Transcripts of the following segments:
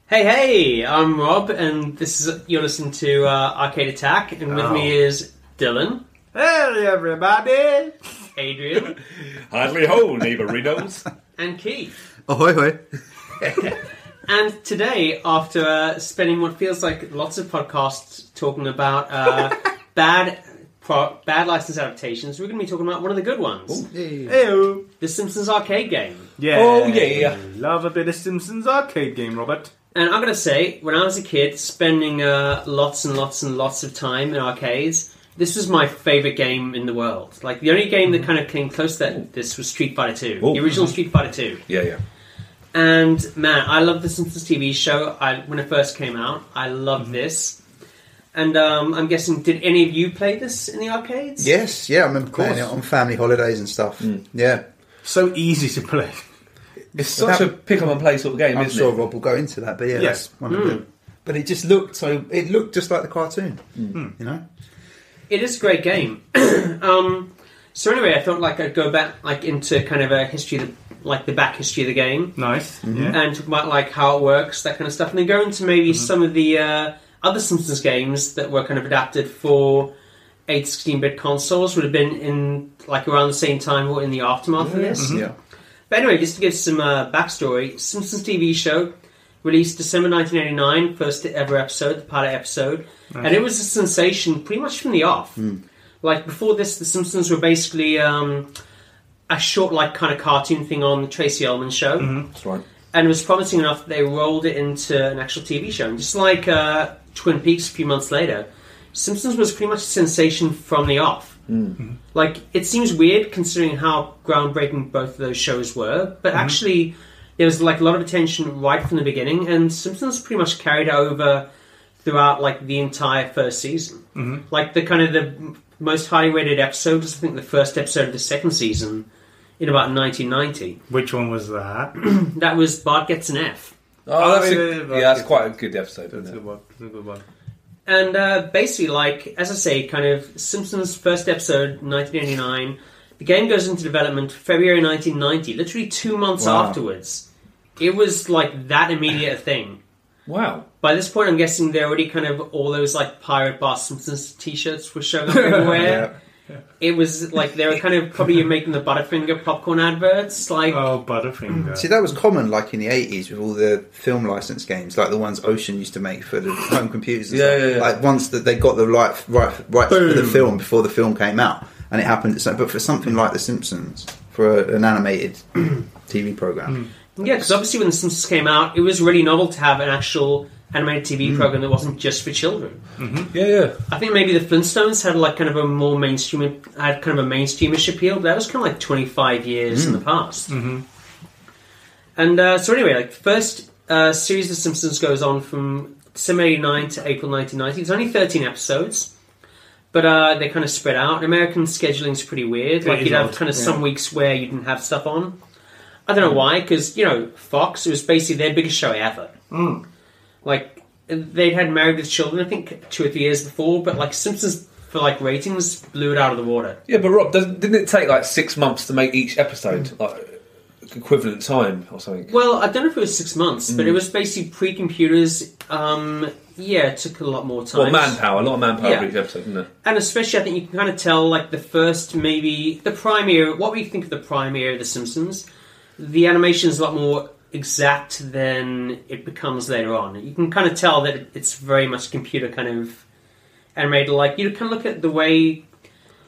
Hey, I'm Rob, and you're listening to Arcade Attack, and with me is Dylan. Hey, everybody! Adrian. Hardly whole, neighbourinos. And Keith. Ahoy, hoy. And today, after spending what feels like lots of podcasts talking about bad license adaptations, we're going to be talking about one of the good ones. Hey-o. The Simpsons Arcade game. Yeah. Oh, yeah. Love a bit of Simpsons Arcade game, Robert. And I'm going to say, when I was a kid, spending lots and lots and lots of time in arcades, this was my favourite game in the world. Like, the only game that kind of came close to this was Street Fighter 2. Ooh. The original Street Fighter 2. Yeah. And, man, I loved the Simpsons TV show when it first came out. I loved this. And I'm guessing, did any of you play this in the arcades? Yes, yeah, I remember playing it on family holidays and stuff. Yeah. So easy to play. It's such a pick-up-and-play sort of game, I'm isn't sure it? Rob will go into that, but yeah, Yes. that's one of them. But it just looked just like the cartoon, you know? It is a great game. So anyway, I thought like I'd go back like into kind of a history, the back history of the game. Nice. And talk about like how it works, that kind of stuff. And then go into maybe some of the other Simpsons games that were kind of adapted for 16-bit consoles, would have been in like around the same time or in the aftermath of this. Yeah. But anyway, just to give some backstory, Simpsons TV show released December 1989, first ever episode, the pilot episode, and it was a sensation pretty much from the off. Like before this, The Simpsons were basically a short, like kind of cartoon thing on the Tracy Ullman show, That's right. and it was promising enough that they rolled it into an actual TV show. And just like Twin Peaks a few months later, Simpsons was pretty much a sensation from the off. Like, it seems weird considering how groundbreaking both of those shows were, but actually there was like a lot of attention right from the beginning, and Simpsons pretty much carried it over throughout like the entire first season. Like the most highly rated episode was I think the first episode of the second season in about 1990. Which one was that? That was Bart Gets an F. That's quite a good episode, That's a isn't good one. That's a good one. And basically, like, as I say, kind of Simpsons first episode, 1989. The game goes into development February 1990, literally 2 months afterwards. It was like that immediate a thing. Wow. By this point, I'm guessing they're already kind of all those like Pirate Bar Simpsons t-shirts were showing up everywhere. It was like they were kind of probably making the Butterfinger popcorn adverts. Like, Oh, Butterfinger. See, that was common, like in the 80s, with all the film license games, like the ones Ocean used to make for the home computers and stuff. Yeah. Like, once that they got the right for the film before the film came out, and it happened. But for something like The Simpsons, for an animated TV program. yeah, because obviously when The Simpsons came out, it was really novel to have an actual animated TV program that wasn't just for children. Yeah. I think maybe the Flintstones had like kind of a more mainstreamish appeal, but that was kind of like 25 years in the past. And so anyway, like the first series of Simpsons goes on from December 89 to April 1990. It's only 13 episodes, but they kind of spread out. American scheduling's pretty weird. Like you'd have kind of some weeks where you didn't have stuff on. I don't know why, because, you know, Fox, it was basically their biggest show ever. Like, they'd had Married with Children, I think, 2 or 3 years before, but, like, Simpsons, for, like, ratings, blew it out of the water. Yeah, but Rob, didn't it take like 6 months to make each episode, like equivalent time or something? Well, I don't know if it was 6 months, but it was basically pre-computers. It took a lot more time. Well, manpower, a lot of manpower Yeah. for each episode, isn't it? And especially, I think you can kind of tell, like, the first, maybe, the prime era, what we think of the prime era of The Simpsons, the animation is a lot more exact than it becomes later on. You can kind of tell that it's very much computer kind of animated. Like, you can look at the way,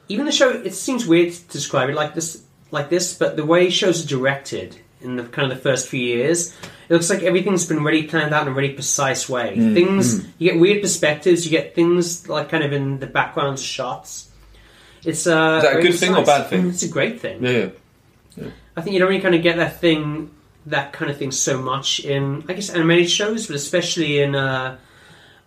even the show, it seems weird to describe it like this, but the way shows are directed in the kind of the first few years, it looks like everything's been really planned out in a really precise way. You get weird perspectives, you get things like kind of in the background shots. It's Is that a good thing or bad thing? It's a great thing. Yeah. I think you don't really kind of get that kind of thing so much in, I guess, animated shows, but especially in, I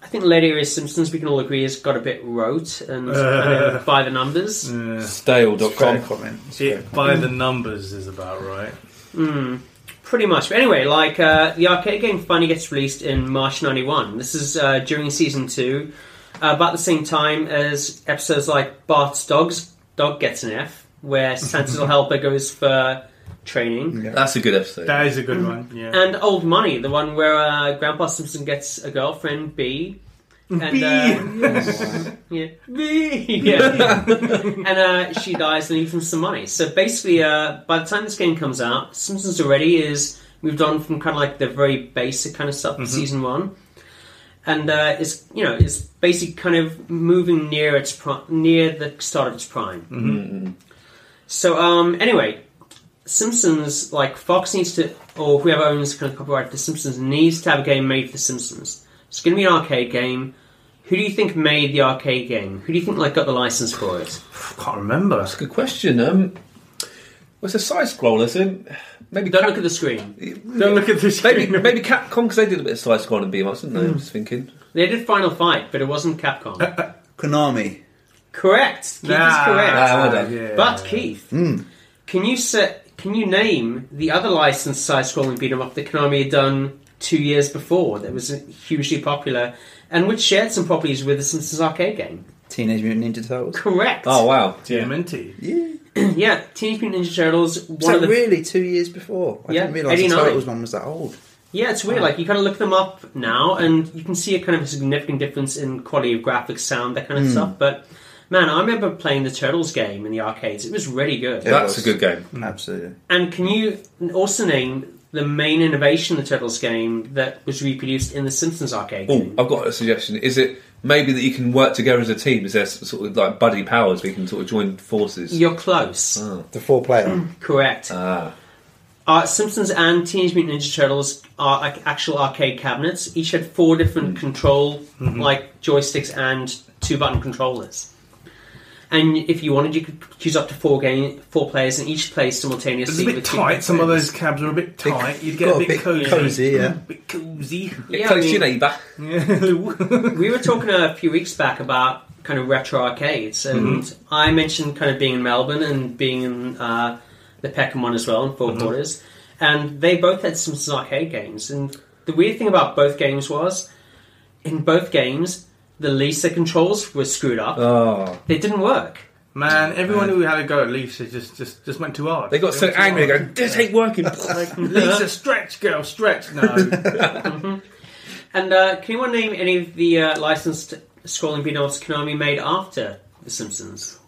think later era Simpsons, we can all agree, has got a bit rote and kind of by the numbers. Stale.com. By the numbers is about right. Pretty much. But anyway, like, the arcade game finally gets released in March 91. This is during Season 2, about the same time as episodes like Bart's Dog Gets an F, where Santa's Little Helper goes for training. Yeah. That's a good episode. That is a good one. Yeah. And Old Money, the one where Grandpa Simpson gets a girlfriend, B. And, yeah, B. Yeah. And she dies and leaves him some money. So basically, by the time this game comes out, Simpsons already is moved on from kind of like the very basic kind of stuff of season 1. And it's basically kind of moving near near the start of its prime. Mm-hmm. So anyway, Simpsons, like Fox needs to, or whoever owns kind of copyright for Simpsons, needs to have a game made for Simpsons. It's going to be an arcade game. Who do you think made the arcade game? Who do you think got the license for it? I can't remember. That's a good question. What's a side scroller? So maybe Don't look at the screen. Don't look at the screen. Maybe Capcom, because they did a bit of side scrolling beat-em-ups, didn't they? I'm just thinking. They did Final Fight, but it wasn't Capcom. Konami. Correct. Keith is correct. well done. Yeah. But Keith, can you name the other licensed side-scrolling beat-em-up that Konami had done 2 years before that was hugely popular and which shared some properties with the Simpsons arcade game? Teenage Mutant Ninja Turtles. Correct. Oh, wow. TMNT. Yeah. Yeah, Teenage Mutant Ninja Turtles. So really 2 years before? I Yeah, didn't realise the 89. Turtles one was that old. Yeah, it's weird. Like, you kind of look them up now, and you can see a kind of a significant difference in quality of graphics, sound, that kind of stuff. But, man, I remember playing the Turtles game in the arcades. It was really good. That's a good game. Absolutely. And can you also name the main innovation in the Turtles game that was reproduced in the Simpsons arcade game? Oh, I've got a suggestion. Is it maybe that you can work together as a team? Is there sort of like buddy powers where you can sort of join forces? You're close. The 4-player. Correct. Simpsons and Teenage Mutant Ninja Turtles are like actual arcade cabinets. Each had 4 different control like joysticks and 2-button controllers. And if you wanted, you could choose up to 4 players, and each play simultaneously. It's a bit tight. Some of those cabs are a bit tight. You'd get a bit cozy. Yeah. A bit cozy. Yeah, Close your neighbour. We were talking a few weeks back about kind of retro arcades, and I mentioned kind of being in Melbourne and being in the Peckham one as well, in Four Quarters, and they both had Simpsons arcade games. And the weird thing about both games was, in both games, the Lisa controls were screwed up. Oh. They didn't work. Man, everyone who had a go at Lisa just went too hard. They got so angry, they go, this ain't working. Lisa, stretch, girl, stretch. No. And can anyone name any of the licensed scrolling beat-em-ups Konami made after The Simpsons?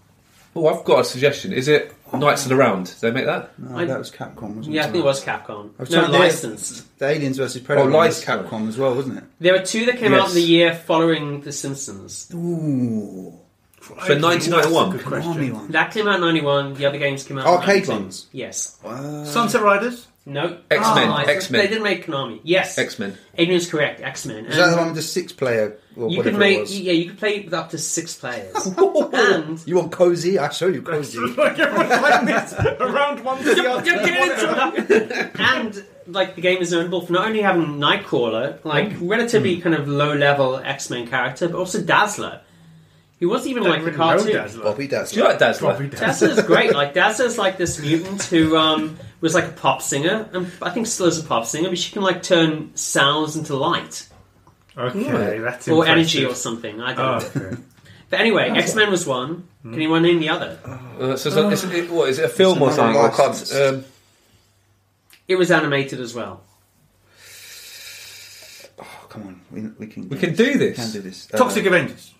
Oh, I've got a suggestion. Is it Knights of the Round? Did they make that? No, that was Capcom, wasn't it? Yeah, I think it was Capcom. I was No, trying to- licensed. The Aliens vs Predator was licensed. Capcom as well, wasn't it? There were 2 that came out Yes. in the year following The Simpsons. Ooh. For 1991? Good Konami question. one. That came out in 91, the other games came out Arcade in 92. ones? Yes. Sunset Riders? No. X-Men, Oh, X-Men. They didn't make Konami. Yes. X-Men. Adrian's correct, X-Men. Is that the one with the 6-player or you whatever could make, it was? yeah, you could play with up to 6 players. And You want cozy? I show you cozy. Like everyone's like this, around one to the other. and like the game is notable for not only having Nightcrawler, like relatively kind of low-level X-Men character, but also Dazzler. He wasn't even like the cartoon. Bobby Do you Dazzler. like Dazzler? Dazzler's great. Like Dazzler's like this mutant who was like a pop singer, and I think still is a pop singer, but she can like turn sounds into light Okay, that's or impressive. energy or something. I don't know. Okay. But anyway, X-Men was one. Can anyone name the other? What, is it a film or It's something? Or licensed. It was animated as well. Oh, come on. We can do this. Can do this. Toxic Avengers.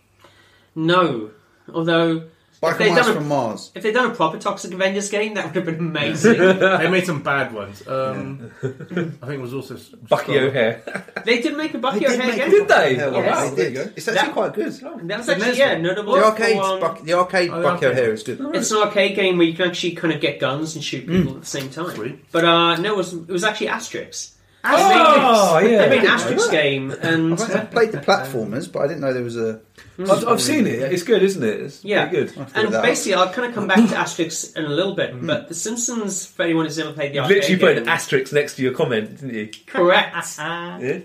No, although if they'd Mice done from Mars. if they'd done a proper Toxic Avengers game, that would have been amazing. They made some bad ones. I think it was also Bucky O'Hare. They did make a Bucky They did O'Hare make game. a Did they? Hell, Oh, Yes. wow, they there you did. go. It's actually That- quite good. That was actually notable. The arcade, for, the arcade Oh, Bucky okay. O'Hare is good. it's an arcade game where you can actually kind of get guns and shoot people at the same time. Sweet. But no, it was actually Asterix. Oh, They yeah. made an Asterix game, and I've played the platformers, but I didn't know there was a. I've seen it. It's good, isn't it? It's yeah, pretty good. I'll figure and that out. basically I'll kind of come back to Asterix in a little bit. But The Simpsons, for anyone who's ever played the arcade Literally put game, an asterisk next to your comment, didn't you? correct. Yeah.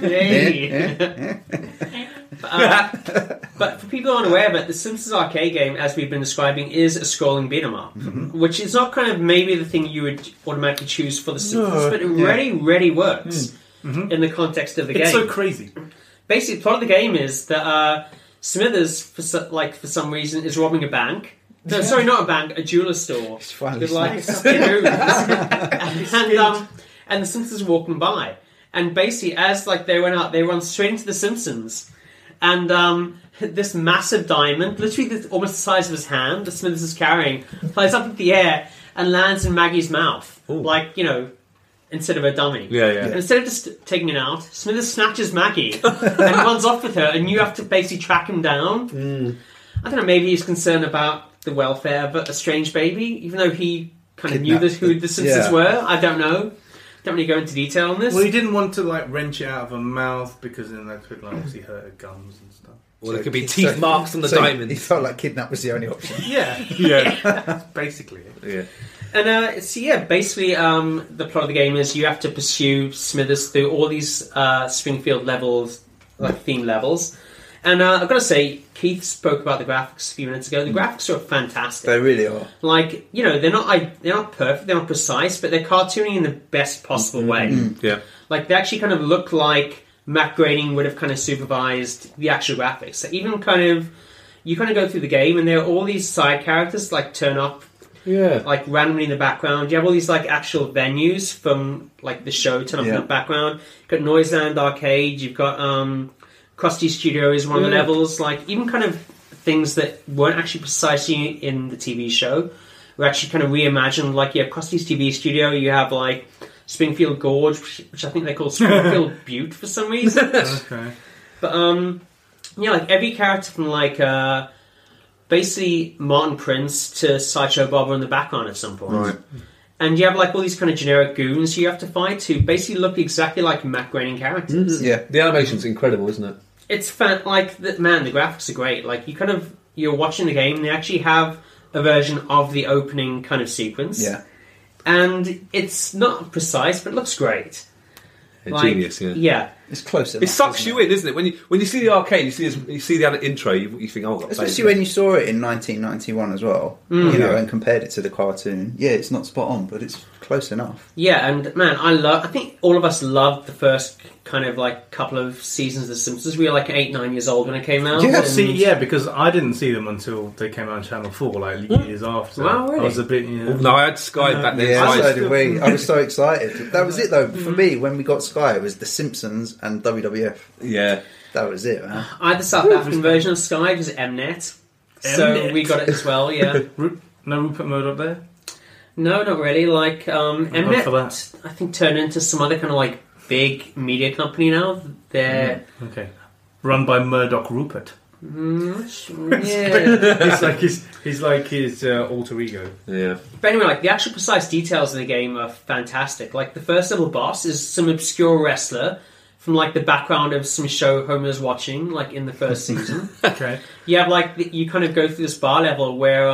Hey. But for people who aren't aware of it, the Simpsons arcade game, as we've been describing, is a scrolling beat 'em up, which is not kind of maybe the thing you would automatically choose for the Simpsons, but it really works in the context of the game. It's so crazy. Basically, the plot of the game is that Smithers, for some reason, is robbing a bank, No, sorry, not a bank, a jeweler store. It's finally With like snapped. skin and the Simpsons were walking by. And basically, as like they went out, they run straight into the Simpsons. And this massive diamond, literally almost the size of his hand, that Smithers is carrying, flies up in the air and lands in Maggie's mouth. Ooh. Like, instead of a dummy. Yeah. And instead of just taking it out, Smithers snatches Maggie and runs off with her, and you have to basically track him down. I don't know, maybe he's concerned about the welfare of a strange baby, even though he kind of knew who the Simpsons were. I don't know. Don't really go into detail on this. Well, he didn't want to like wrench it out of her mouth because then that could like obviously hurt her gums and stuff. Or there could be teeth marks on the diamond. He felt like kidnap was the only option. Yeah. That's basically it. Yeah. And basically the plot of the game is you have to pursue Smithers through all these Springfield levels, like theme levels. And I've got to say, Keith spoke about the graphics a few minutes ago. The graphics are fantastic. They really are. Like, they're not perfect, they're not precise, but they're cartoony in the best possible way. Yeah. Like, they actually kind of look like Matt Groening would have kind of supervised the actual graphics. So even you kind of go through the game, and there are all these side characters, like, turn up, like, randomly in the background. You have all these, like, actual venues from, like, the show turn up in the background. You've got Noiseland Arcade, you've got, Krusty Studio is one of the levels. Like, even kind of things that weren't actually precisely in the TV show were actually kind of reimagined. Like, you have Krusty's TV Studio, you have, like, Springfield Gorge, which I think they call Springfield Butte for some reason. Okay. But, like, every character from, like, basically Martin Prince to Sideshow Bob are in the background at some point. Right. And you have, like, all these kind of generic goons you have to fight who basically look exactly like Matt Groening characters. Yeah. The animation's incredible, isn't it? It's the graphics are great. Like, you're watching the game, and they actually have a version of the opening kind of sequence. Yeah. And it's not precise, but it looks great. Genius, yeah. Yeah. It's close enough. It sucks you in, isn't it? When you see the arcade, you see the intro, you think, oh, I've got Especially when you saw it in 1991 as well, and compared it to the cartoon. Yeah, it's not spot on, but it's close enough. Yeah, and man, I think all of us loved the first kind of like couple of seasons of The Simpsons. We were like 8-9 years old when it came out. Yeah, because I didn't see them until they came out on Channel 4, like years after. Wow, really? I was a bit, No, I had Sky back then. Yeah, so so did we. I was so excited. That was it though. For me, when we got Sky, it was The Simpsons and WWF. Yeah. That was it, man. I had the South African version of Sky, it was Mnet. So we got it as well, yeah. No Rupert Murdoch there? No, not really. Like, for Mnet, that. I think, turned into some other kind of like big media company now. They're Okay. Run by Murdoch Rupert. yeah. He's like his alter ego. Yeah. But anyway, like the actual precise details of the game are fantastic. Like the first level boss is some obscure wrestler from like the background of some show Homer's watching, like in the first season. Okay. You have like you kind of go through this bar level where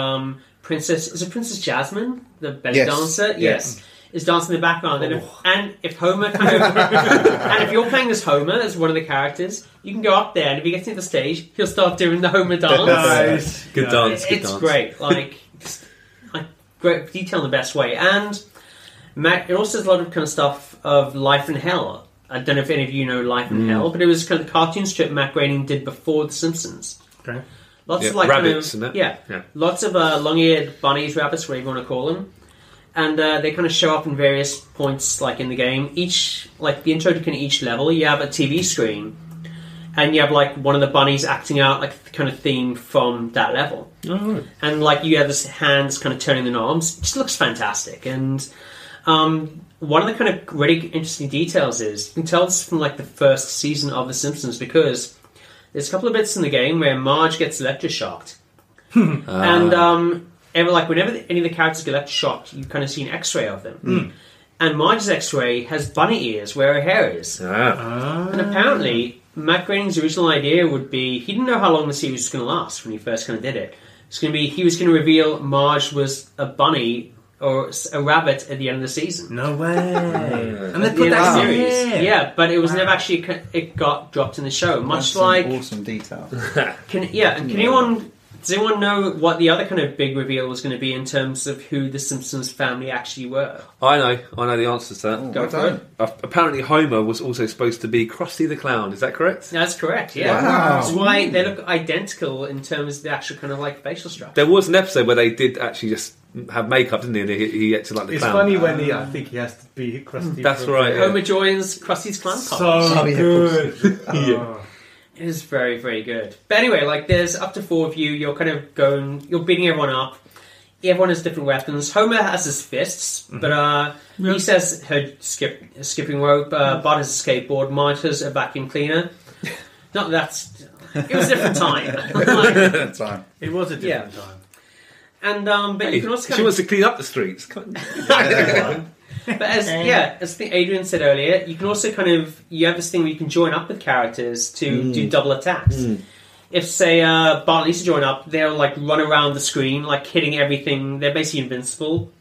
Princess Jasmine, the belly dancer? Yes. Is dancing in the background, and if Homer kind of, and if you're playing as Homer as one of the characters, you can go up there, and if he gets into the stage, he'll start doing the Homer dance. Nice. Good dance. It's great, like great detail in the best way, and it also has a lot of kind of stuff of Life in Hell. I don't know if any of you know Life in Hell, but it was kind of the cartoon strip Matt Groening did before The Simpsons. Okay. Lots of like rabbits, kind of, isn't it? Yeah, lots of long-eared bunnies, rabbits, whatever you want to call them. And they kind of show up in various points, like in the game. Each, like the intro to kind of each level, you have a TV screen, and you have like one of the bunnies acting out like the kind of theme from that level. Oh, right. And like you have this hands kind of turning the knobs. It just looks fantastic. And one of the kind of really interesting details is you can tell this from like the first season of The Simpsons because there's a couple of bits in the game where Marge gets electroshocked, and whenever any of the characters get electroshocked, you kind of see an X-ray of them. And Marge's X-ray has bunny ears where her hair is. And apparently, Matt Groening's original idea would be he didn't know how long the series was going to last when he first kind of did it. It's going to be he was going to reveal Marge was a bunny or a rabbit at the end of the season. No way. And they At put the end of that the in series. here. Yeah, but it was never actually. It got dropped in the show, much That's some like. awesome detail. Can anyone Does anyone know what the other kind of big reveal was going to be in terms of who the Simpsons family actually were? I know the answer to that. Go for it. Apparently Homer was also supposed to be Krusty the Clown, is that correct? That's correct, yeah. Wow. That's why they look identical in terms of the actual kind of like facial structure. There was an episode where they did actually just have makeup, didn't he? And he acted like the It's clown. funny when I think he has to be Krusty. That's right. Homer joins Krusty's Clown So College. good. Yeah. It is very, very good. But anyway, like there's up to 4 of you. You're kind of you're beating everyone up. Everyone has different weapons. Homer has his fists, but he says her skipping rope. Bart has a skateboard. Marge has a vacuum cleaner. Not that's. It was a different time. It was a different time. And but you can also she wants to clean up the streets. But as I think Adrian said earlier, you can also you have this thing where you can join up with characters to do double attacks. If say Bart and Lisa join up, they'll like run around the screen like hitting everything. They're basically invincible.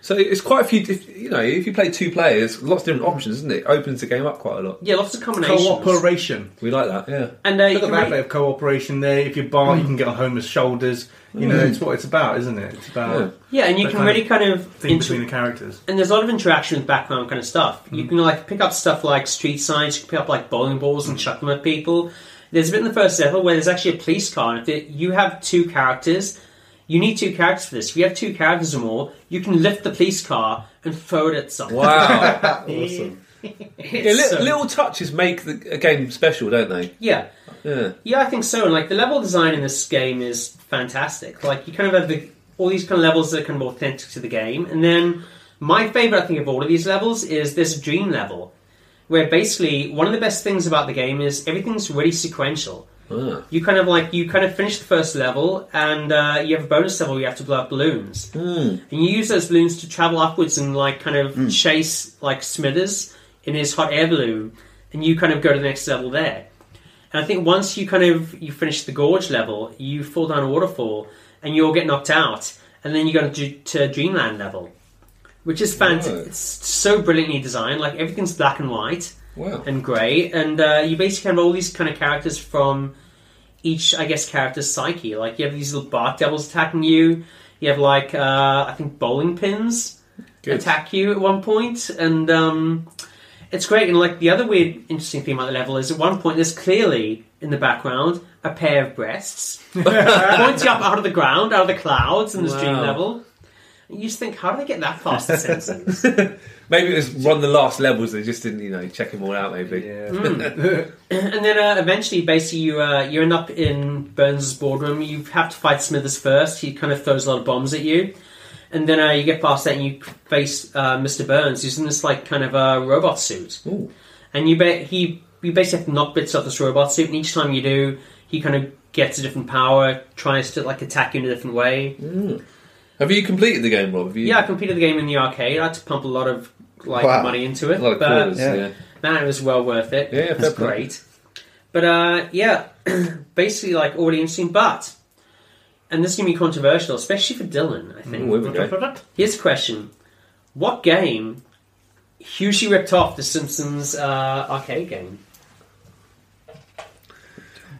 So it's quite a few. If you play 2 players, lots of different options, isn't it? Opens the game up quite a lot. Yeah, lots of combinations. Cooperation. We like that, yeah. And Look at that bit of cooperation there. If you're Bart, you can get on Homer's shoulders. It's what it's about, isn't it? It's about and you can really kind of thing between the characters. And there's a lot of interaction with background kind of stuff. You can like pick up stuff like street signs. You can pick up like bowling balls and chuck them at people. There's a bit in the first level where there's actually a police car. And if you have 2 characters, you need 2 characters for this. If you have 2 characters or more, you can lift the police car and throw it at someone. Wow. Awesome. Little touches make a game special, don't they? Yeah, I think so. And like the level design in this game is fantastic. Like you kind of have all these kind of levels that are kind of authentic to the game. And then my favourite, I think, of all of these levels is this dream level, where basically one of the best things about the game is everything's really sequential. You kind of finish the first level, and you have a bonus level where you have to blow up balloons, and you use those balloons to travel upwards and like kind of chase like Smithers in his hot air balloon, and you kind of go to the next level there. And I think once you finish the gorge level, you fall down a waterfall, and you'll get knocked out, and then you go to Dreamland level, which is fantastic. It's so brilliantly designed. Like everything's black and white. Wow. And grey, and you basically have all these kind of characters from each, I guess, character's psyche. Like you have these little bark devils attacking you. You have like I think bowling pins attack you at one point, and it's great. And like the other weird, interesting thing about the level is at one point there's clearly in the background a pair of breasts pointing up out of the ground, out of the clouds in this dream level. And you just think, how do they get that past the sensors? Maybe it was one of the last levels. They just didn't, check them all out. Maybe. Yeah. And then eventually, basically, you end up in Burns' boardroom. You have to fight Smithers first. He kind of throws a lot of bombs at you, and then you get past that and you face Mr. Burns, who's in this like kind of a robot suit. Ooh. And you basically have to knock bits off this robot suit, and each time you do, he kind of gets a different power, tries to like attack you in a different way. Have you completed the game, Rob? Yeah, I completed the game in the arcade. I had to pump a lot of money into it. A lot of quarters, yeah. Man, it was well worth it. Yeah, it's great. But basically, like already interesting. But and this is gonna be controversial, especially for Dylan. I think. Here's a question: what game hugely ripped off the Simpsons arcade game?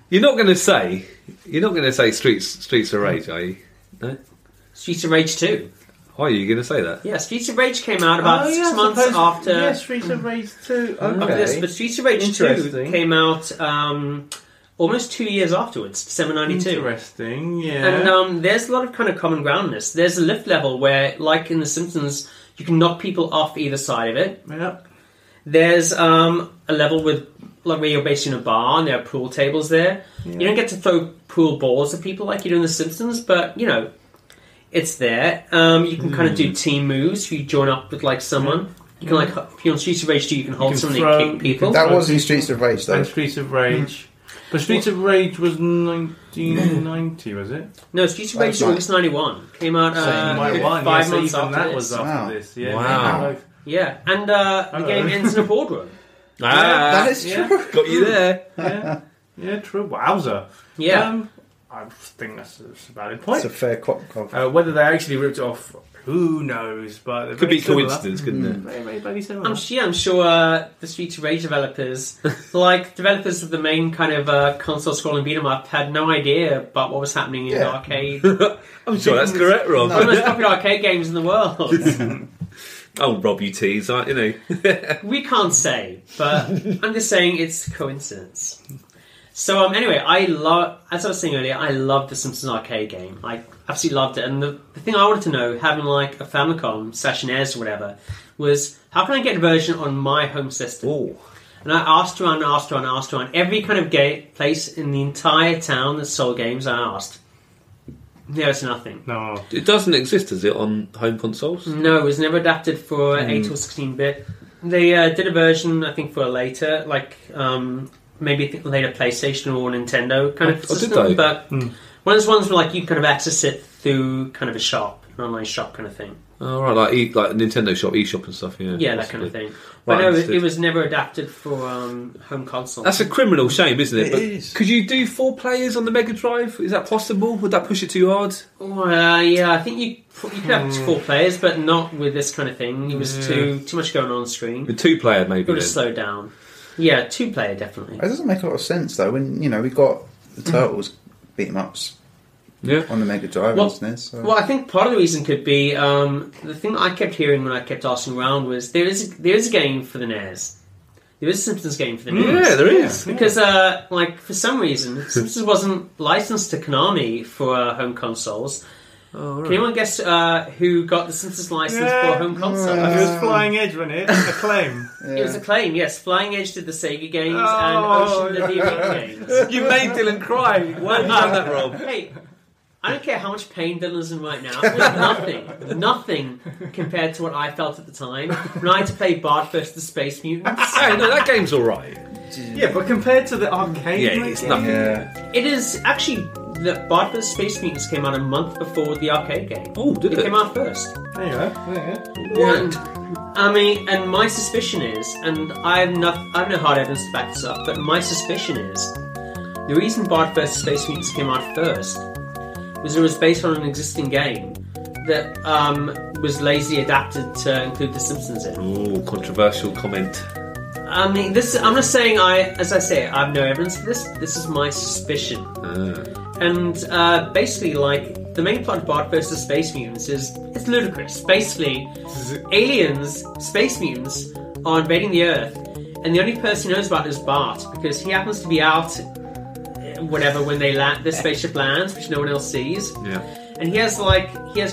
You're not going to say Streets of Rage, are you? No. Streets of Rage 2. Are you going to say that? Yeah, Streets of Rage came out about 6 months after. Yeah, Streets of Rage 2. Okay. This, but Streets of Rage 2 came out almost 2 years afterwards, December 92. Interesting, yeah. And there's a lot of kind of common ground in this. There's a lift level where, like in The Simpsons, you can knock people off either side of it. Yeah. There's a level with like where you're based in a bar and there are pool tables there. Yeah. You don't get to throw pool balls at people like you do in The Simpsons, but it's there. You can kind of do team moves if you join up with like someone. You can like if you're on Streets of Rage 2, you can hold someone and kick people. That was in Streets of Rage, though. And Streets of Rage. But Streets of Rage was 1990, was it? No, Streets of Rage was August 91. Came out 5 months after that was after this. Yeah. Wow. Yeah, and the game ends in a boardroom. That is true. Got you there. Yeah, true. Wowzer. Yeah. I think that's a valid point. It's a fair cop. Whether they actually ripped it off, Who knows? But they're Could very be similar. coincidence, couldn't it? Very, very, very similar. I'm sure the Streets of Rage developers, like developers of the main kind of console scrolling beat 'em up, had no idea about what was happening in the arcade. I'm sure that's correct, Rob. One of the most popular arcade games in the world. Oh, Rob, you tease, you know. We can't say, but I'm just saying it's coincidence. So anyway, as I was saying earlier, I loved the Simpsons Arcade game. I absolutely loved it. And the thing I wanted to know, having like a Famicom, SNES or whatever, was how can I get a version on my home system? Oh. And I asked around. Every kind of place in the entire town that sold games, I asked. There's nothing. No. It doesn't exist, does it, on home consoles? No, it was never adapted for 8 or 16-bit. They did a version, I think, for a later, like maybe later PlayStation or Nintendo kind of system. Did they? But one of those ones where like you kind of access it through kind of a shop, an online shop kind of thing. Oh, right, like Nintendo shop, eShop and stuff, yeah. Yeah, possibly. that kind of thing. Right, But no, understood. it was never adapted for home console. That's a criminal shame, isn't it? It But is. could you do 4 players on the Mega Drive? Is that possible? Would that push it too hard? Yeah, I think you could have 4 players, but not with this kind of thing. It was too much going on screen. With 2 player, It maybe. would have Then. slowed down. Yeah, 2-player definitely. It doesn't make a lot of sense though. When we got the Turtles beat 'em ups Yeah. on the Mega Drive Well, and SNES. So. Well, I think part of the reason could be the thing I kept hearing when I kept asking around was there is a game for the NES. There is a Simpsons game for the NES. Yeah, there is. Because, for some reason, Simpsons wasn't licensed to Konami for home consoles. Oh, right. Can anyone guess who got the Simpsons license for home console? It was Flying Edge, wasn't it? Acclaim. It was Acclaim, yes. Flying Edge did the Sega games Oh, and Ocean did the Amiga games. You made Dylan cry. Why have you done that, Rob? Hey, I don't care how much pain Dylan's in right now. It was nothing compared to what I felt at the time when I had to play Bart vs. the Space Mutants. Hey, no, that game's alright. Yeah, but compared to the arcade, Yeah, it's nothing. Yeah. It is actually the Bart vs. Space Mutants came out a month before the arcade game. Oh, did It it? came out first. There you go. And I mean, and my suspicion is, and I have no hard evidence to back this up, but my suspicion is the reason Bart vs. Space Mutants came out first was it was based on an existing game that was lazily adapted to include The Simpsons in. Oh, controversial comment. I mean, I'm not saying as I say, I have no evidence for this. This is my suspicion. And basically, like, the main plot of Bart vs. Space Mutants is it's ludicrous. Basically, aliens, space mutants, are invading the Earth, and the only person who knows about it is Bart, because he happens to be out, whatever, when they land, the spaceship lands, which no one else sees. Yeah. And he has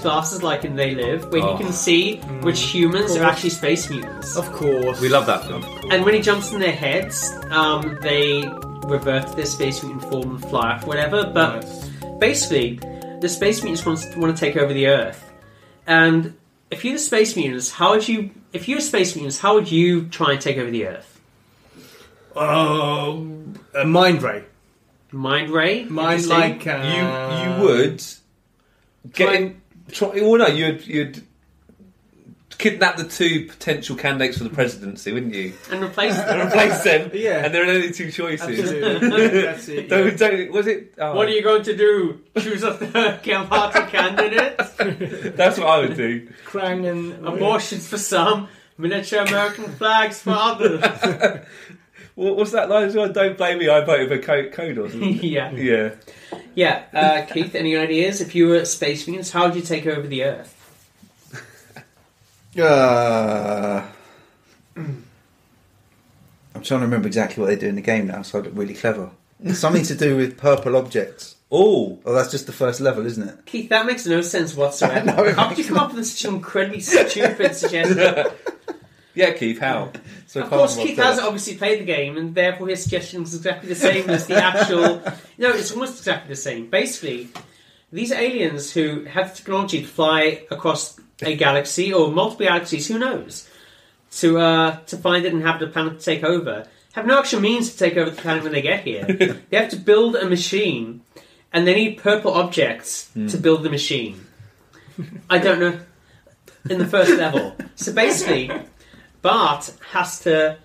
glasses like in They Live, where he can see which humans are actually space mutants. Of course. We love that film. And when he jumps in their heads, they revert to their space mutant form and fly off, whatever. But basically, the space mutants want to take over the Earth. And if you're the space mutants, how would you try and take over the Earth? A mind ray. Mind ray? Mind Interesting. like You would you'd kidnap the 2 potential candidates for the presidency, wouldn't you? And replace them. Replace them. Yeah. And there are only 2 choices. Absolutely. That's it. Yeah. Don't, was it? Oh, What are you going to do? Choose a third-party candidate? That's what I would do. Krang and Abortions for some, miniature American flags for others. What's that line as well? Don't blame me, I voted for code or something. Yeah. Yeah. Yeah, Keith, any ideas? If you were space mutants, how would you take over the Earth? I'm trying to remember exactly what they do in the game now, so I look really clever. Something to do with purple objects. Oh. Oh, that's just the first level, isn't it? Keith, that makes no sense whatsoever. No, it How could you come up with such an incredibly stupid suggestion? Yeah, Keith, how? So Of course, Keith hasn't obviously played the game, and therefore his suggestion is exactly the same as the actual... No, it's almost exactly the same. Basically, these aliens who have the technology to fly across a galaxy, or multiple galaxies, who knows, to find it and have the planet to take over, have no actual means to take over the planet when they get here. They have to build a machine, and they need purple objects to build the machine. I don't know. In the first level. So basically... Bart has to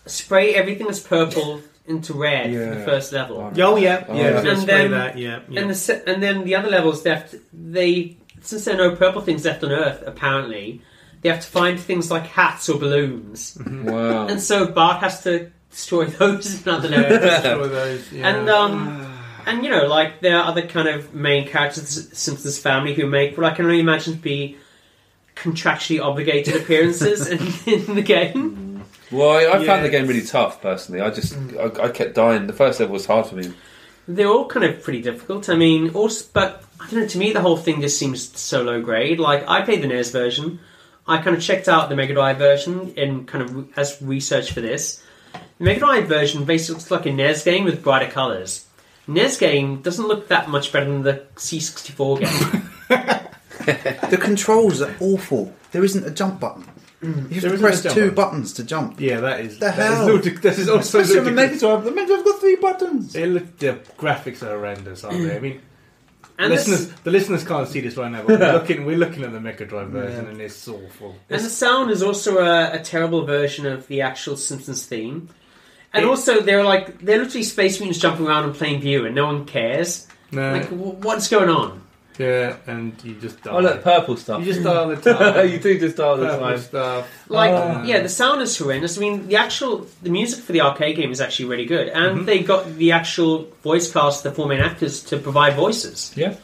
spray everything that's purple into red for the first level. Oh yeah. And And then- that. Yeah. And then the other levels, they since there are no purple things left on Earth, apparently, they have to find things like hats or balloons. Wow. And so Bart has to destroy those in other areas. Destroy those, yeah. And, you know, like, there are other kind of main characters of the Simpsons Family who make what I can only imagine to be contractually obligated appearances in the game. Well, I found the game really tough, personally. I kept dying. The first level was hard for me. They're all kind of pretty difficult. I mean, also, but I don't know, to me the whole thing just seems so low grade. Like, I played the NES version. I kind of checked out the Mega Drive version in kind of as research for this. The Mega Drive version basically looks like a NES game with brighter colours. NES game doesn't look that much better than the C64 game. The controls are awful. There isn't a jump button. You have to press 2 buttons to jump. Yeah, that is... The hell? This is also... Especially on the Mega Drive. The Mega Drive's got 3 buttons. The graphics are horrendous, aren't they? I mean... And the listeners can't see this right now, but we're looking at the Mega Drive version, and it's awful. And the sound is also a terrible version of the actual Simpsons theme. And also, they're literally space mutants jumping around and playing View, and no one cares. No. Like, what's going on? Yeah, and you just die. Oh, look, purple stuff. You just die all the time. You do just die all the Purple time. stuff. The sound is horrendous. I mean, the music for the arcade game is actually really good. And they got the actual voice cast, the 4 main actors, to provide voices. Yeah.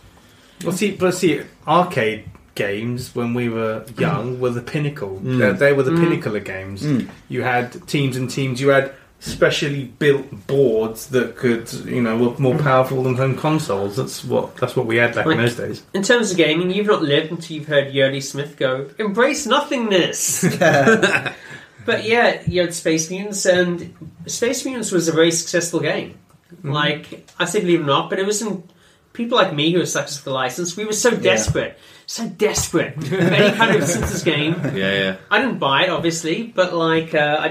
Well, see, arcade games when we were young were the pinnacle. They were the pinnacle of games. You had teams and teams. You had specially built boards that could, were more powerful than home consoles. That's what we had back in those days. In terms of gaming, you've not lived until you've heard Yardley Smith go, "Embrace nothingness." But yeah, you had Space Mutants, and Space Mutants was a very successful game. Like, I say believe it or not, but it wasn't people like me who were suckers for the license. We were so desperate for any kind of Simpsons game. Yeah. I didn't buy it, obviously, but like I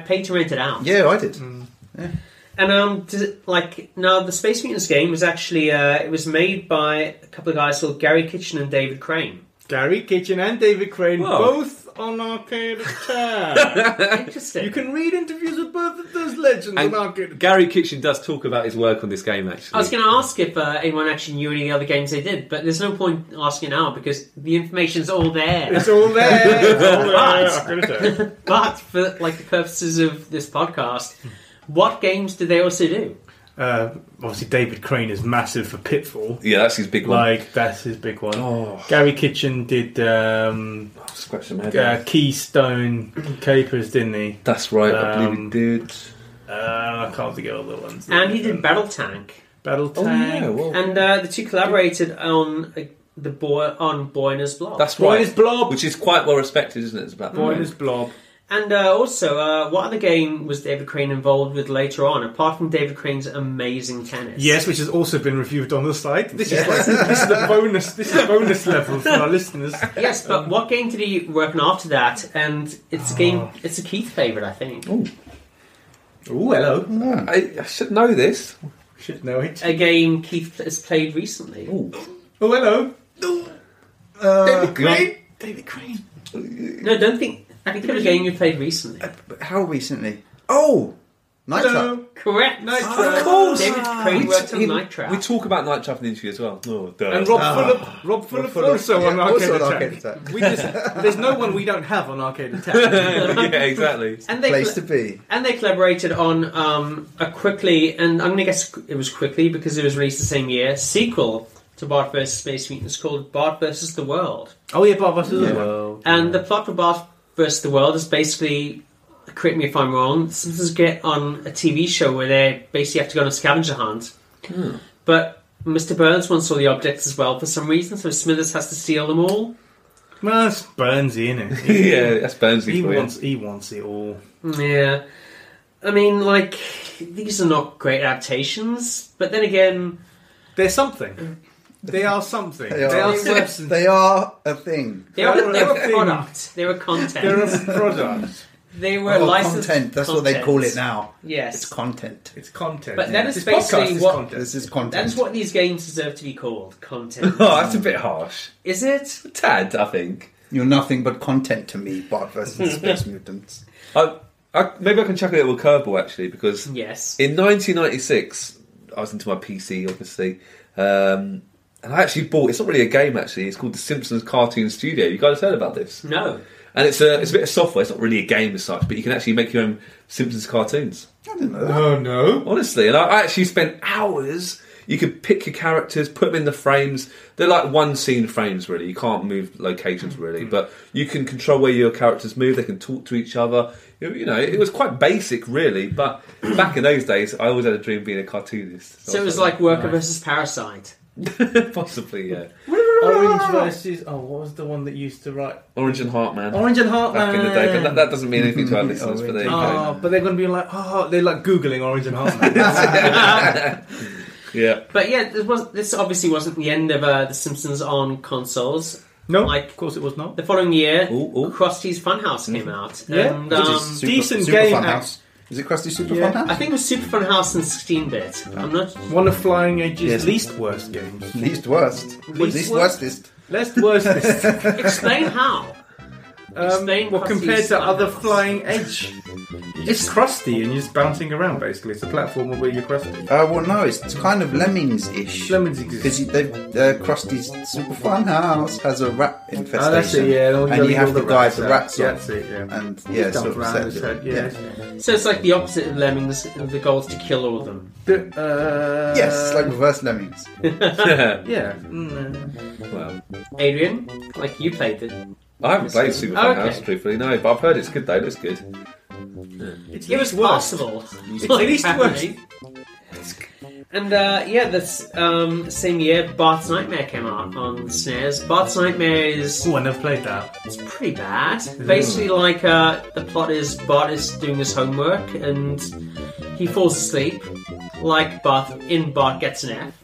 paid to rent it out. Yeah, I did. Yeah. And now the Space Mutants game was actually it was made by a couple of guys called Gary Kitchen and David Crane. Gary Kitchen and David Crane, Whoa. both on Arcade Attack. Interesting. You can read interviews with both of those legends on Arcade Attack. Gary Kitchen does talk about his work on this game, actually. I was going to ask if anyone actually knew any of the other games they did, but there's no point asking now because the information's all there. It's all there. Arcade Attack. But for like the purposes of this podcast, what games did they also do? Obviously, David Crane is massive for Pitfall. Yeah, that's his big one. That's his big one. Oh. Gary Kitchen did Scratch my head. Keystone Capers, didn't he? That's right, I believe he did. I can't think of other ones. And he did Battle Tank. Battle Oh, Tank. yeah, well. And the two collaborated on Boyner's Blob. That's right. Boyner's Blob. Which is quite well respected, isn't it? It's about Boyner's Blob. And also, what other game was David Crane involved with later on, apart from David Crane's amazing tennis? Yes, which has also been reviewed on the site. This is the bonus. This is bonus level for our listeners. Yes, but what game did he work on after that? And it's a game. It's a Keith favourite, I think. Ooh. Oh, hello. I should know this. Should know it. A game Keith has played recently. Ooh. Oh, hello. David Crane. David Crane. No, don't think. I think it was a game you played recently. How recently? Oh! Night Hello. Trap. Correct. Night Of Trap. course. David Crane worked on Night Trap. We talk about Night Trap in the interview as well. Oh, duh. And Rob Fuller also on Arcade Attack. Attack. There's no one we don't have on Arcade Attack. Yeah, exactly. And they Place to be. And they collaborated on a quickly, and I'm going to guess it was quickly because it was released the same year, sequel to Bart vs. Space Mutants called Bart vs. the World. Oh yeah, Bart vs. the World. And the plot for Bart vs. the World is basically, correct me if I'm wrong, Simpsons get on a TV show where they basically have to go on a scavenger hunt. But Mr. Burns wants all the objects as well for some reason, so Smithers has to steal them all. Well, that's Burnsy, isn't it? Yeah, that's Burnsy for you. He wants it all. Yeah. I mean, like, these are not great adaptations, but then again... They're something. They are something. They are a thing. They were a product. They were content. They're a product. They were licensed content. That's what they call it now. Yes. It's content. It's content. But that is This basically podcast is what... content. This is content. That is what these games deserve to be called. Content. Oh, that's a bit harsh. Is it? A tad, I think. You're nothing but content to me, Bart versus Space Mutants. Maybe I can chuck a little curveball, actually, because Yes. in 1996, I was into my PC, obviously. And I actually bought. It's not really a game actually. It's called the Simpsons Cartoon Studio. You guys heard about this? No. And it's a bit of software. It's not really a game as such, but you can actually make your own Simpsons cartoons. I didn't know that. Oh no! Honestly, and I actually spent hours. You could pick your characters, put them in the frames. They're like one scene frames, really. You can't move locations, really, but you can control where your characters move. They can talk to each other. You know, it was quite basic, really. But back in those days, I always had a dream of being a cartoonist. So it was like Worker versus Parasite. Possibly, yeah. Orange versus... Oh, what was the one that used to write... Orange and Heartman. Orange and Heartman. Back in the day, but that doesn't mean anything to our listeners. But there you go. But they're going to be like, they're like Googling Orange and Heartman. Yeah. But yeah, this obviously wasn't the end of The Simpsons on consoles. No, like, of course it was not. The following year, Ooh. Krusty's Funhouse came out. Yeah. And, decent Super game. Fun House. Is it Krusty Super Yeah. Fun I House? think it was Super Funhouse and 16-bit. I'm not... One of Flying Edge's Yes. least worst games. Least worst. Least worstest. Least worstest. Explain how. Explain well, Krusty's compared to other Funhouse. Flying Edge, it's Krusty and you're just bouncing around. Basically, it's a platformer where you're Krusty. Well, no, it's kind of Lemmings-ish. Lemmings exist. Because Krusty's Super Fun House has a rat infestation. Oh, that's it. Yeah, and you have to guide the rats Yeah, off. that's it. Yeah. And yeah, Dump sort of around set his it. head. Yeah. So it's like the opposite of Lemmings. The goal is to kill all of them. Yes, it's like reverse Lemmings. Yeah. Well, Adrian, like you played it. I haven't played Super Fun House, truthfully, no, but I've heard it's good though. It looks good. It was possible. It's least worst. And this same year, Bart's Nightmare came out on SNES. Bart's Nightmare is Oh, I never played that. it's pretty bad. Basically, like the plot is Bart is doing his homework and he falls asleep. Like Bart Gets an F.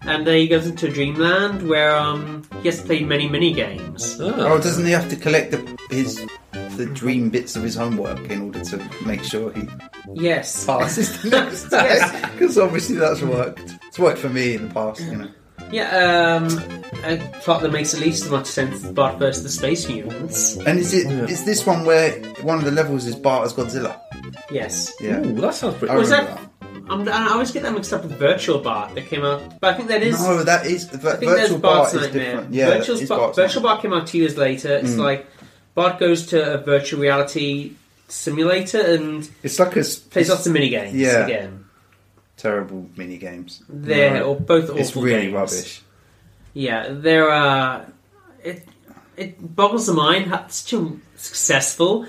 And then he goes into dreamland where he has to play many mini games. Oh, doesn't he have to collect the dream bits of his homework in order to make sure he Yes. passes the next day? Because obviously that's worked. It's worked for me in the past, you know. Yeah, a plot that makes at least as much sense as Bart versus the Space Mutants. And is this one where one of the levels is Bart as Godzilla? Yes. Yeah. Ooh, that sounds pretty I Was remember that? I always get that mixed up with Virtual Bart that came out, but I think that is. No, that is I think Virtual there's Bart Bart's is Nightmare. different. Yeah, Virtual Bart came out 2 years later. It's like Bart goes to a virtual reality simulator and It's like a plays lots of mini games again. terrible mini games. They're or both awful It's really games. rubbish. Yeah, they're. It boggles the mind how such a successful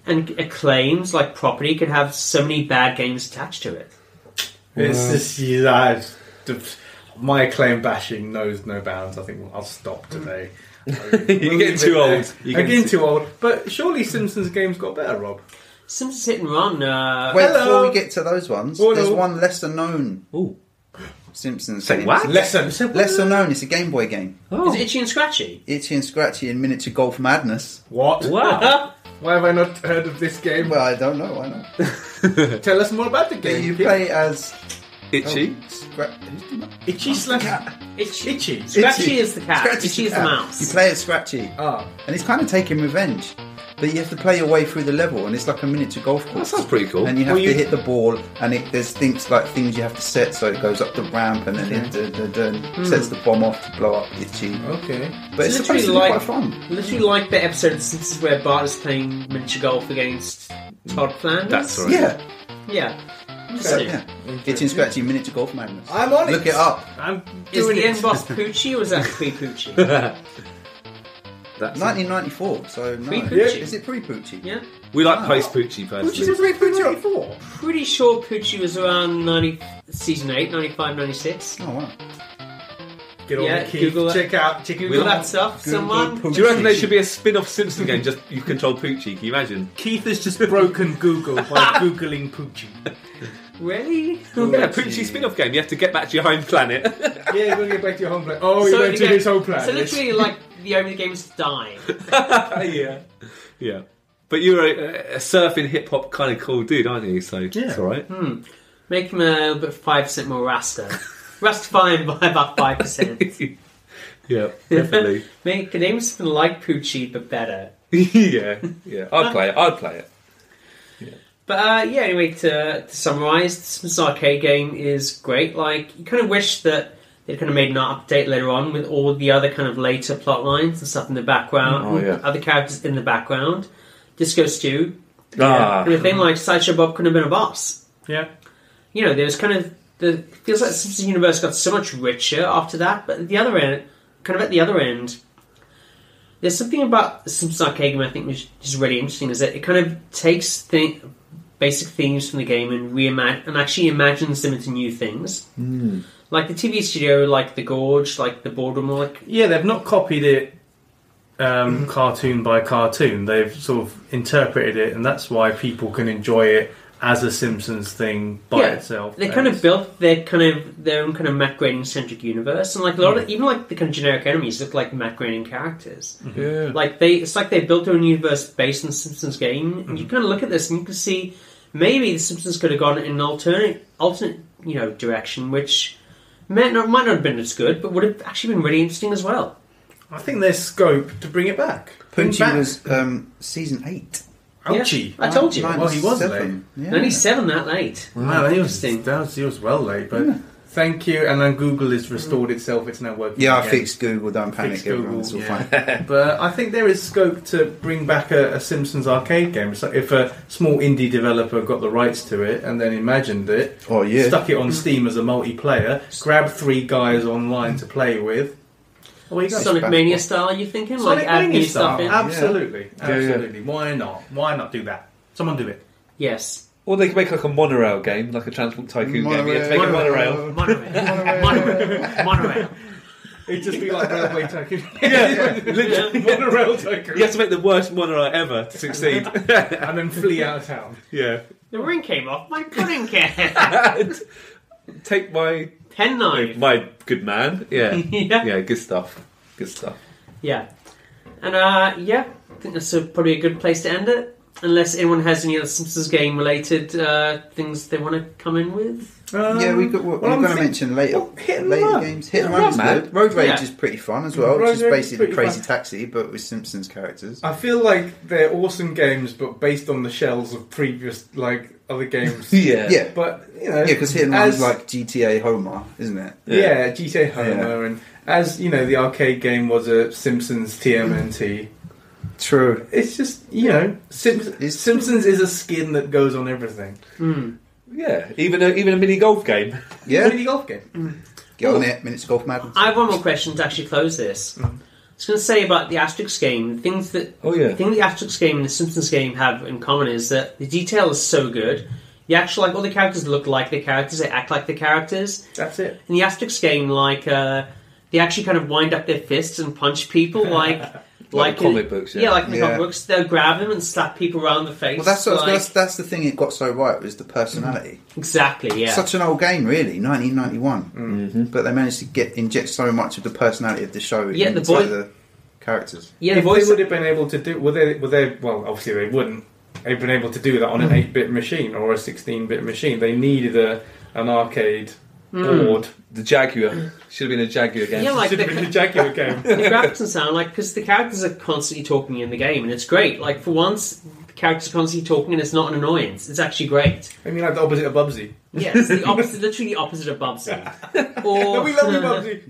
and acclaimed like property could have so many bad games attached to it. It's just my acclaim bashing knows no bounds. I think I'll stop today. You're getting too old. I'm getting too old. But surely Simpsons games got better, Rob. Simpsons Hit and Run. Wait, Hello. before we get to those ones, Oh, there's no. one lesser known Ooh. Simpsons Say game. what? Lesser known. It's a Game Boy game. Is it Itchy and Scratchy? Itchy and Scratchy and Miniature Golf Madness. What? Wow. Why have I not heard of this game? Well, I don't know. Why not? Tell us more about the But game. you play as Itchy. Itchy slash Itchy. Itchy. Scratchy Itchy. is the cat. Scratchy's Itchy is the cat. mouse. You play as Scratchy, Ah. and he's kind of taking revenge. But you have to play your way through the level, and it's like a miniature golf That course. sounds pretty cool. And you have Well, to hit the ball, and there's things you have to set, so it goes up the ramp, and then it sets the bomb off to blow up Itchy. Okay. But it's It's supposed to be literally quite fun. Literally like the episode of The Simpsons where Bart is playing miniature golf against Todd Flanders. That's right. Yeah. Yeah. So, yeah. Itchy and Scratchy Miniature Golf Madness. I'm on it. Look it up. I'm Is doing the it. end boss Poochie or is that pre-Poochie? That's 1994, so no. Pre-Poochie. Is it pre-Poochie? Yeah. we like post Poochie Which is personally. a 3.94. Pretty sure Poochie was around season 8, 95, 96. Oh, wow. Get on Yeah, the key. Google that. Check out. Google that stuff, someone. Google Do you reckon there should be a spin-off Simpson game just you control Poochie? Can you imagine? Keith has just broken Google by googling Poochie. Really? Yeah, Poochie spin-off game. You have to get back to your home planet. Yeah, you're going to get back to your home planet. Oh, you went to again, his home planet. So literally, like, the only game's dying. Yeah. Yeah. But you're a surfing hip-hop kind of cool dude, aren't you? So it's alright. Make him a little bit 5% more Rasta. Rustify him by about 5%. Yeah, definitely. Make a name something like Poochie, but better. yeah. I'd play it. But anyway, to summarise, the Simpsons Arcade game is great. Like, you kind of wish that they kind of made an update later on with all the other kind of later plot lines and stuff in the background, other characters in the background. Disco Stew, and a thing like Sideshow Bob couldn't have been a boss. Yeah, there's kind of feels like the Simpsons universe got so much richer after that. But at the other end, there's something about the Simpsons Arcade game I think which is really interesting. Is that it kind of takes basic themes from the game and actually imagines them into new things. Like the TV studio, like the Gorge, like the Boardroom, they've not copied it cartoon by cartoon. They've sort of interpreted it, and that's why people can enjoy it as a Simpsons thing by itself. They kind of built their own kind of Matt Groening-centric universe, and like a lot of even like the kind of generic enemies look like Matt Groening characters. Yeah, it's like they built their own universe based on the Simpsons game, and you kind of look at this and you can see maybe the Simpsons could have gone in an alternate direction, which might not have been as good, but would have actually been really interesting as well. I think there's scope to bring it back. Punchy was season 8. Ouchie! I told you. Well, he was late. Yeah. 97 that late. Wow, he interesting. was well late, but thank you. And then Google has restored itself; it's now working. Yeah, again. I fixed Google. Don't panic, Fixed everyone. Google, It's all fine. But I think there is scope to bring back a Simpsons arcade game. It's like if a small indie developer got the rights to it and then imagined it, stuck it on Steam as a multiplayer, grabbed 3 guys online to play with. Sonic Mania style, you thinking? Sonic add Mania new style, stuff in? absolutely. Yeah. Why not? Why not do that? Someone do it. Yes. Or they could make like a monorail game, like a Transport Tycoon game. You have to make a monorail. Monorail. It'd just be like Railway Tycoon. Literally. Monorail Tycoon. You have to make the worst monorail ever to succeed. And then flee out of town. Yeah. The ring came off my pudding can. Take my penknife. My good man. Yeah. Yeah. Good stuff. Yeah. And I think that's probably a good place to end it. Unless anyone has any other Simpsons game related things they want to come in with. We're going to mention later games. Hit and Run is good. Road Rage is pretty fun as well, which is basically Crazy Taxi, but with Simpsons characters. I feel like they're awesome games, but based on the shells of previous other games. Yeah. But because Hit and Run is like GTA Homer, isn't it? Yeah, GTA Homer, and as the arcade game was a Simpsons TMNT. True. It's just Simpsons is a skin that goes on everything. Yeah, even a mini golf game. Yeah, mini golf game. Get on it, Minutes Golf Madness. I have one more question to actually close this. I was going to say about the Asterix game. The thing the Asterix game and the Simpsons game have in common is that the detail is so good. The actual all the characters look like the characters. They act like the characters. That's it. In the Asterix game, they actually kind of wind up their fists and punch people like comic books, like in the comic books, they'll grab them and slap people around the face. Well, that's the thing it got so right was the personality. Exactly, yeah. Such an old game, really, 1991, but they managed to inject so much of the personality of the show into the characters. Yeah, if they would have been able to do, well, obviously they wouldn't. They've been able to do that on an 8-bit machine or a 16-bit machine. They needed an arcade board. The Jaguar. Should have been a Jaguar game. Yeah, should have been a Jaguar game. The graphics and sound, because the characters are constantly talking in the game, and it's great. For once, the characters are constantly talking, and it's not an annoyance. It's actually great. I mean, like the opposite of Bubsy. Yes, the opposite, literally the opposite of Bubsy. Or, we love you,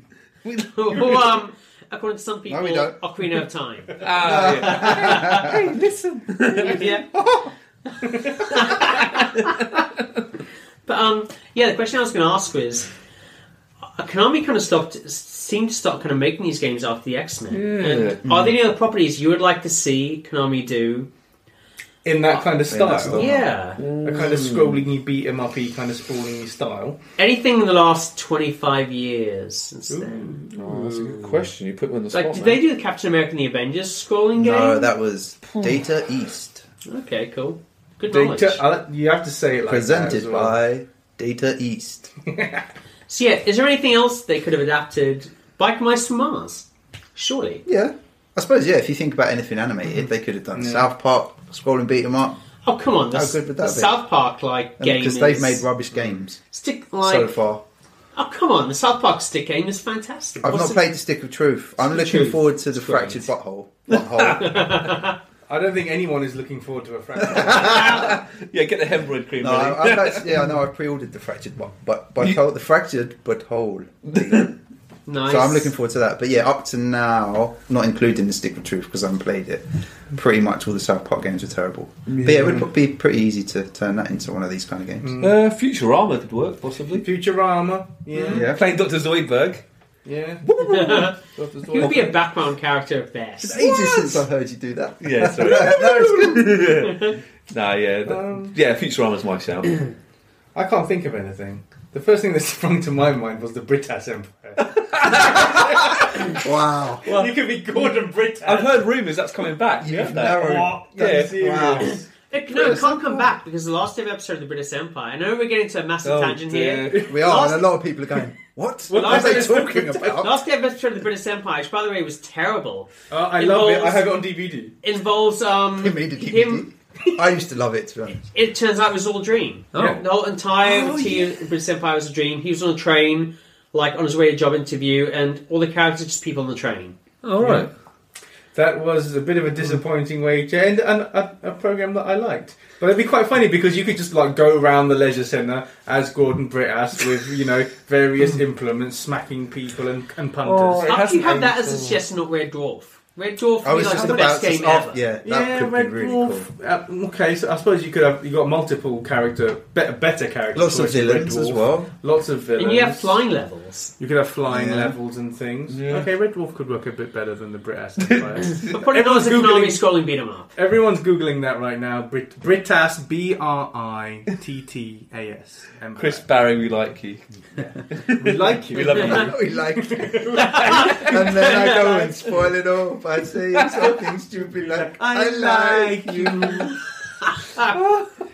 Bubsy. Or, according to some people, no, we don't. Ocarina of Time. Hey, listen. Yeah. But the question I was going to ask was, Konami kind of seemed to stop kind of making these games after the XMen. And are there any other properties you would like to see Konami do in that kind of style? Yeah, a kind of scrollingy, beat 'em uppy, kind of sprawlingy style. Anything in the last 25 years since then? Oh, that's a good question. You put me on the spot. Did they do the Captain America and the Avengers scrolling game? No, that was Data East. Okay, cool. Good knowledge. You have to say it like presented that as well. by Data East. So is there anything else they could have adapted? Bike Mice from Mars? Surely. Yeah. I suppose, if you think about anything animated, they could have done South Park, scrolling beat 'em up. Oh, come on. How good would that be? South Park, game because they've made rubbish games so far. Oh, come on. The South Park stick game is fantastic. I've not played the Stick of Truth. I'm looking forward to the Fractured Butthole. I don't think anyone is looking forward to a fractured. Yeah, get the hemorrhoid cream. No, I've pre-ordered the Fractured Butthole. The Fractured Butthole. Nice. So I'm looking forward to that. But yeah, up to now, not including the Stick of Truth because I haven't played it, pretty much all the South Park games are terrible. But yeah, it would be pretty easy to turn that into one of these kind of games. Futurama could work, possibly. Futurama, yeah. Playing Dr. Zoidberg. Yeah. He would be a background character at best. It's ages since I heard you do that. Yeah, sorry. No, it's good. Yeah, Futurama's my shout. I can't think of anything. The first thing that sprung to my mind was the Britas Empire. Wow. Well, you could be Gordon Britas. I've heard rumours that's coming back. You've that. What? Yeah. Serious? No, it can't come back because the last episode of the British Empire. I know we're getting into a massive tangent here. We are, and a lot of people are going, what? What are they talking about? Last episode of the British Empire, which by the way was terrible. I love it. I have it on DVD. Involves He made a DVD. I used to love it, to be honest. It turns out it was all a dream. Oh. The whole entire team of the British Empire was a dream. He was on a train, like on his way to a job interview, and all the characters are just people on the train. All right. That was a bit of a disappointing way to end a program that I liked. But it'd be quite funny because you could just like go around the leisure centre as Gordon Britas with various implements, smacking people and punters. How can you have that as a suggestion, not Red Dwarf? Red Dwarf would be like the best game ever. Yeah, that could Red be really Dwarf. cool. Okay, so I suppose you got multiple better characters. Lots of villains as well. Lots of villains. And you have flying levels. You could have flying levels and things. Yeah. Okay, Red Dwarf could work a bit better than the Britas Empire. But probably not as a Konami scrolling beat 'em up. Everyone's googling that right now. Britas, Brittas. Empire. Chris Barry, we like you. We like you. We love you. We like it. And then I go and spoil it all by saying something stupid like, I like you.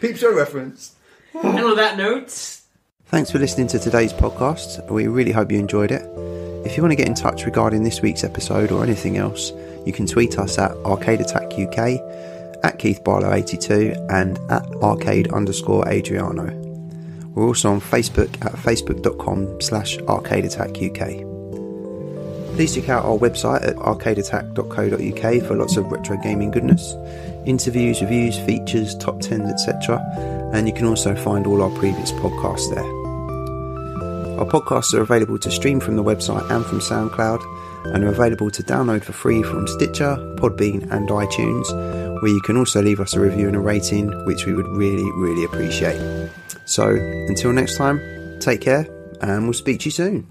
Peep Show reference. And on that note... Thanks for listening to today's podcast. We really hope you enjoyed it. If you want to get in touch regarding this week's episode or anything else, you can tweet us at Arcade Attack UK, at Keith Barlow 82 and at Arcade_Adriano. We're also on Facebook at facebook.com/Arcade Attack UK. Please check out our website at arcadeattack.co.uk for lots of retro gaming goodness, interviews, reviews, features, top 10s, etc. And you can also find all our previous podcasts there. Our podcasts are available to stream from the website and from SoundCloud, and are available to download for free from Stitcher, Podbean and iTunes, where you can also leave us a review and a rating, which we would really, really appreciate. So, until next time, take care, and we'll speak to you soon.